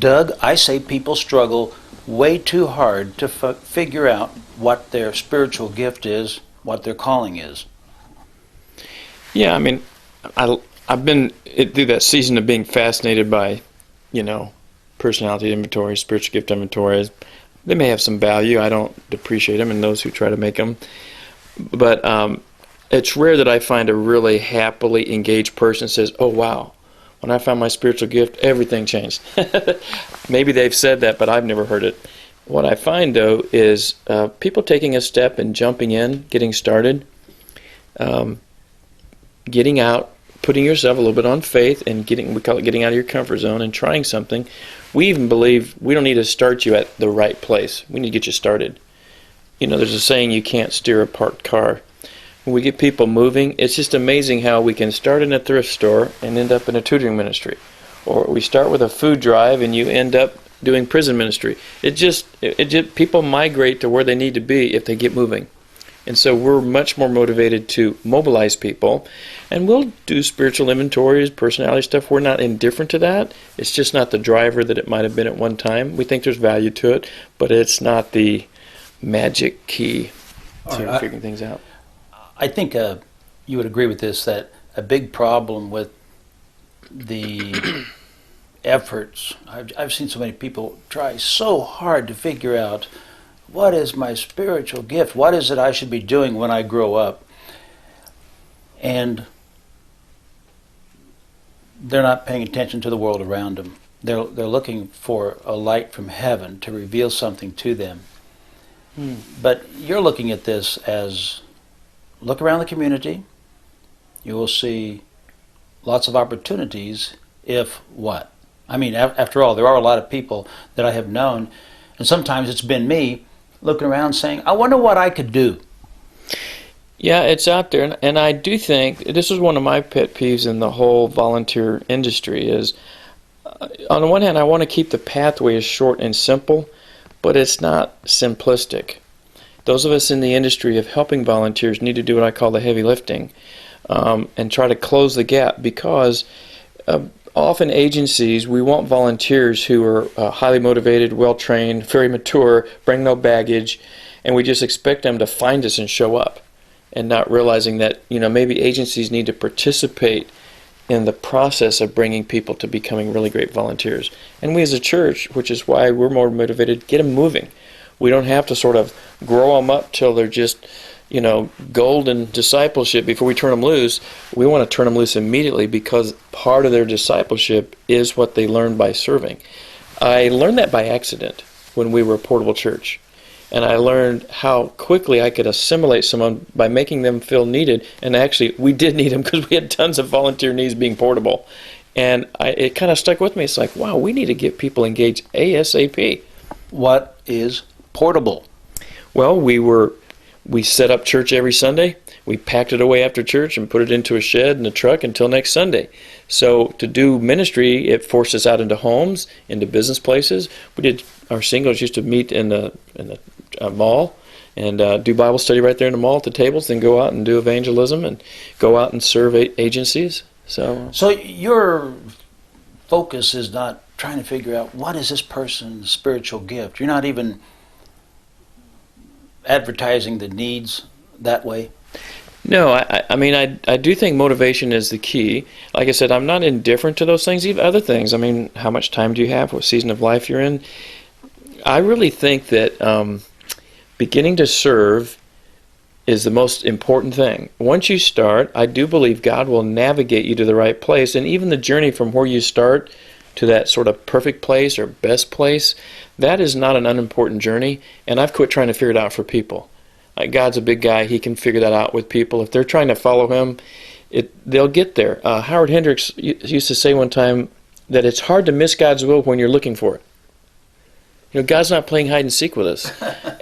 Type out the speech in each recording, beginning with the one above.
Doug, I say people struggle way too hard to figure out what their spiritual gift is, what their calling is. Yeah, I mean, I've been through that season of being fascinated by, personality inventories, spiritual gift inventories. They may have some value. I don't depreciate them, and those who try to make them. But it's rare that I find a really happily engaged person that says, "Oh, wow, when I found my spiritual gift, everything changed." Maybe they've said that, but I've never heard it. What I find, though, is people taking a step and jumping in, getting started, getting out, putting yourself a little bit on faith, and we call it getting out of your comfort zone and trying something. We even believe we don't need to start you at the right place. We need to get you started. There's a saying, you can't steer a parked car. When we get people moving, it's just amazing how we can start in a thrift store and end up in a tutoring ministry. Or we start with a food drive and you end up doing prison ministry. It just people migrate to where they need to be if they get moving. And so we're much more motivated to mobilize people, and we'll do spiritual inventories, personality stuff. We're not indifferent to that. It's just not the driver that it might have been at one time. We think there's value to it, but it's not the magic key to figuring things out. I think you would agree with this, that a big problem with the efforts, I've seen so many people try so hard to figure out, what is my spiritual gift? What is it I should be doing when I grow up? And they're not paying attention to the world around them. They're looking for a light from heaven to reveal something to them. But you're looking at this as, look around the community, you will see lots of opportunities if what? I mean, after all, there are a lot of people that I have known, and sometimes it's been me looking around saying, I wonder what I could do. Yeah, it's out there, and I do think, this is one of my pet peeves in the whole volunteer industry, is on the one hand, I want to keep the pathway as short and simple, but it's not simplistic. Those of us in the industry of helping volunteers need to do what I call the heavy lifting, and try to close the gap, because often agencies, we want volunteers who are highly motivated, well-trained, very mature, bring no baggage, and we just expect them to find us and show up, and not realizing that maybe agencies need to participate in the process of bringing people to becoming really great volunteers. And we as a church, which is why we're more motivated, get them moving. We don't have to sort of grow them up till they're just golden discipleship before we turn them loose. We want to turn them loose immediately, because part of their discipleship is what they learn by serving. I learned that by accident when we were a portable church. And I learned how quickly I could assimilate someone by making them feel needed. And actually, we did need them, because we had tons of volunteer needs being portable. And it kind of stuck with me. It's like, wow, we need to get people engaged ASAP. What is portable? Well, we set up church every Sunday. We packed it away after church and put it into a shed and a truck until next Sunday. So to do ministry, it forced us out into homes, into business places. Our singles used to meet in the mall and do Bible study right there in the mall at the tables, then go out and do evangelism and go out and serve agencies. So your focus is not trying to figure out, what is this person's spiritual gift? You're not even advertising the needs that way? No, I mean, I do think motivation is the key. Like I said, I'm not indifferent to those things, even other things. I mean, how much time do you have? What season of life you're in? I really think that beginning to serve is the most important thing. Once you start, I do believe God will navigate you to the right place, and even the journey from where you start to that sort of perfect place or best place, that is not an unimportant journey, and I've quit trying to figure it out for people. God's a big guy. He can figure that out with people. If they're trying to follow him, they'll get there. Howard Hendricks used to say one time that it's hard to miss God's will when you're looking for it. God's not playing hide and seek with us.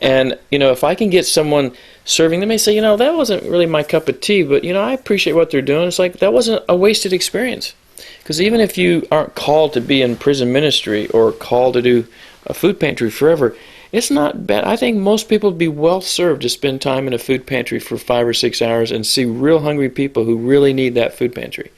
And, if I can get someone serving, they may say, that wasn't really my cup of tea, but, I appreciate what they're doing. It's like, that wasn't a wasted experience. Because even if you aren't called to be in prison ministry or called to do a food pantry forever, it's not bad. I think most people would be well served to spend time in a food pantry for 5 or 6 hours and see real hungry people who really need that food pantry.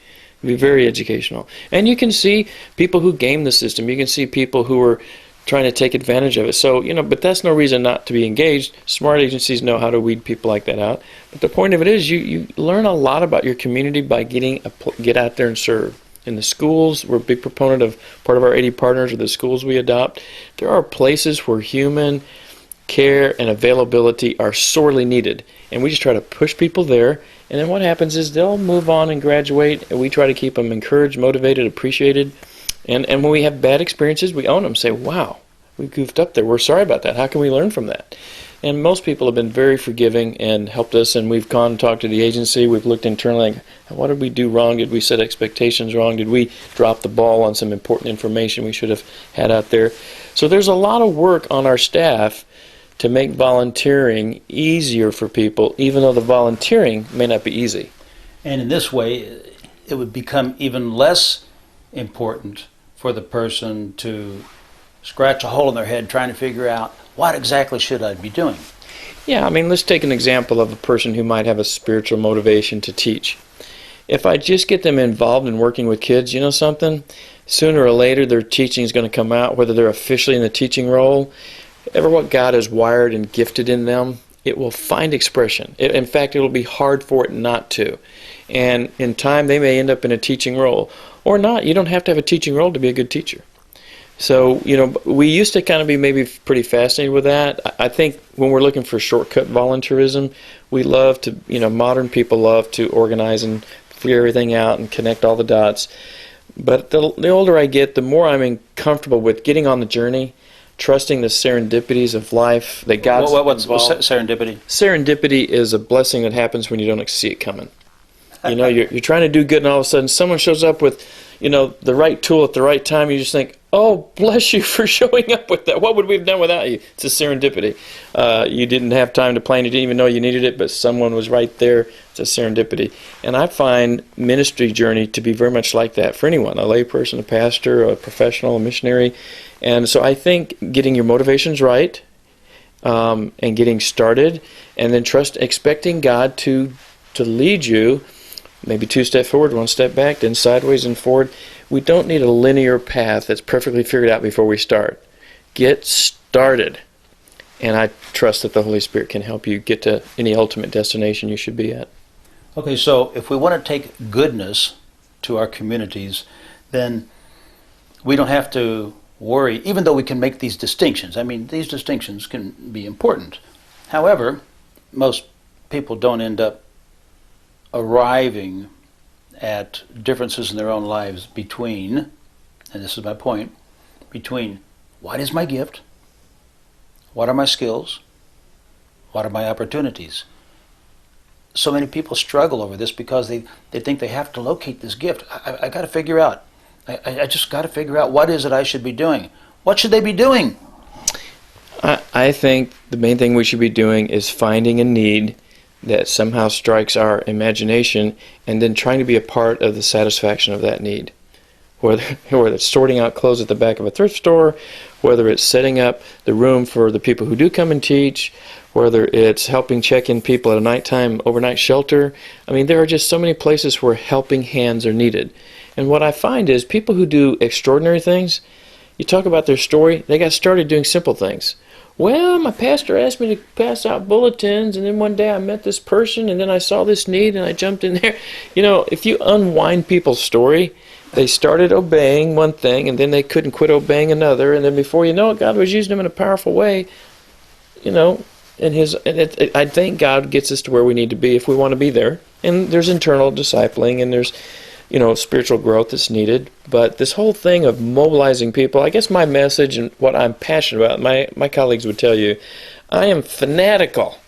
It'd be very educational. And you can see people who game the system. You can see people who are trying to take advantage of it. So, but that's no reason not to be engaged. Smart agencies know how to weed people like that out. But the point of it is you learn a lot about your community by get out there and serve. In the schools, we're a big proponent of part of our 80 partners or the schools we adopt. There are places where human care and availability are sorely needed. And we just try to push people there. And then what happens is they'll move on and graduate, and we try to keep them encouraged, motivated, appreciated. And when we have bad experiences, we own them. Say, wow, we goofed up there. We're sorry about that. How can we learn from that? And most people have been very forgiving and helped us. And we've gone and talked to the agency. We've looked internally, like, what did we do wrong? Did we set expectations wrong? Did we drop the ball on some important information we should have had out there? So there's a lot of work on our staff to make volunteering easier for people, even though the volunteering may not be easy. And in this way, it would become even less important for the person to scratch a hole in their head trying to figure out what exactly should I be doing. Yeah, let's take an example of a person who might have a spiritual motivation to teach. If I just get them involved in working with kids, something, sooner or later their teaching is going to come out, whether they're officially in the teaching role. Ever what God has wired and gifted in them, it will find expression. In fact, it will be hard for it not to. And in time, they may end up in a teaching role. Or not. You don't have to have a teaching role to be a good teacher. So, we used to kind of be maybe pretty fascinated with that. I think when we're looking for shortcut volunteerism, we love to, modern people love to organize and figure everything out and connect all the dots. But the older I get, the more I'm comfortable with getting on the journey, trusting the serendipities of life that God's What's involved. serendipity? Serendipity is a blessing that happens when you don't see it coming. You're trying to do good, and all of a sudden someone shows up with, the right tool at the right time. You just think, oh, bless you for showing up with that. What would we have done without you? It's a serendipity. You didn't have time to plan. You didn't even know you needed it, but someone was right there. It's a serendipity. And I find ministry journey to be very much like that for anyone, a layperson, a pastor, a professional, a missionary. And so I think getting your motivations right and getting started, and then expecting God to lead you, maybe 2 steps forward, 1 step back, then sideways and forward. We don't need a linear path that's perfectly figured out before we start. Get started. And I trust that the Holy Spirit can help you get to any ultimate destination you should be at. Okay, so if we want to take goodness to our communities, then we don't have to worry, even though we can make these distinctions. These distinctions can be important. However, most people don't end up arriving at differences in their own lives between, and this is my point, between what is my gift, what are my skills, what are my opportunities. So many people struggle over this because they think they have to locate this gift. I got to figure out. I just got to figure out what is it I should be doing. What should they be doing? I think the main thing we should be doing is finding a need that somehow strikes our imagination, and then trying to be a part of the satisfaction of that need. Whether it's sorting out clothes at the back of a thrift store, whether it's setting up the room for the people who do come and teach, whether it's helping check in people at a nighttime overnight shelter. There are just so many places where helping hands are needed. And what I find is people who do extraordinary things, you talk about their story, they got started doing simple things. Well, my pastor asked me to pass out bulletins, and then one day I met this person, and then I saw this need, and I jumped in there. If you unwind people's story, they started obeying one thing, and then they couldn't quit obeying another, and then before you know it, God was using them in a powerful way. I think God gets us to where we need to be if we want to be there. And there's internal discipling, and there's spiritual growth that's needed. But this whole thing of mobilizing people, I guess my message and what I'm passionate about, my colleagues would tell you, I am fanatical.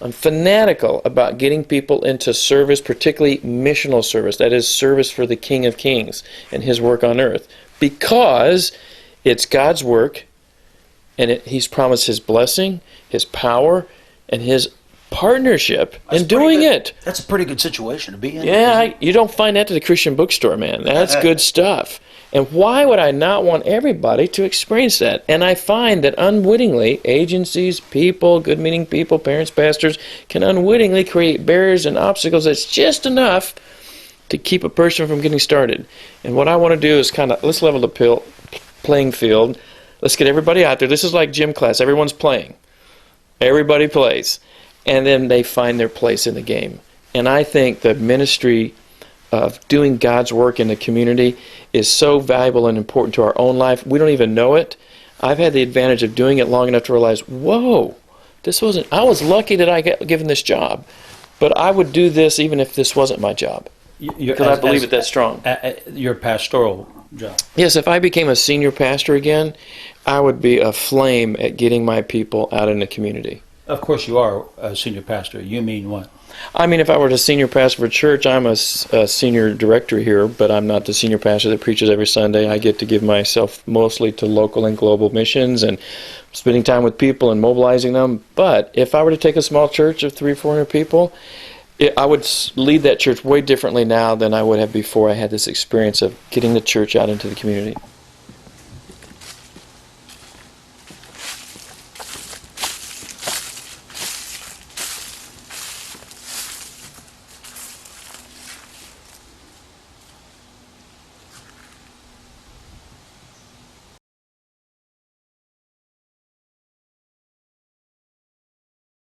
I'm fanatical about getting people into service, particularly missional service. That is service for the King of Kings and His work on earth. Because it's God's work, and He's promised His blessing, His power, and His partnership in doing it. That's a pretty good situation to be in. Yeah, you don't find that at the Christian bookstore, man. That's good stuff. And why would I not want everybody to experience that? And I find that unwittingly, agencies, people, good-meaning people, parents, pastors, can unwittingly create barriers and obstacles that's just enough to keep a person from getting started. And what I want to do is let's level the playing field. Let's get everybody out there. This is like gym class. Everyone's playing. Everybody plays. And then they find their place in the game. And I think the ministry of doing God's work in the community is so valuable and important to our own life. We don't even know it. I've had the advantage of doing it long enough to realize, whoa, I was lucky that I got given this job. But I would do this even if this wasn't my job. Because I believe it that strong. Your pastoral job. Yes, if I became a senior pastor again, I would be aflame at getting my people out in the community. Of course you are a senior pastor. You mean what? I mean, if I were the senior pastor for a church, I'm a senior director here, but I'm not the senior pastor that preaches every Sunday. I get to give myself mostly to local and global missions and spending time with people and mobilizing them. But if I were to take a small church of 300 or 400 people, I would lead that church way differently now than I would have before I had this experience of getting the church out into the community.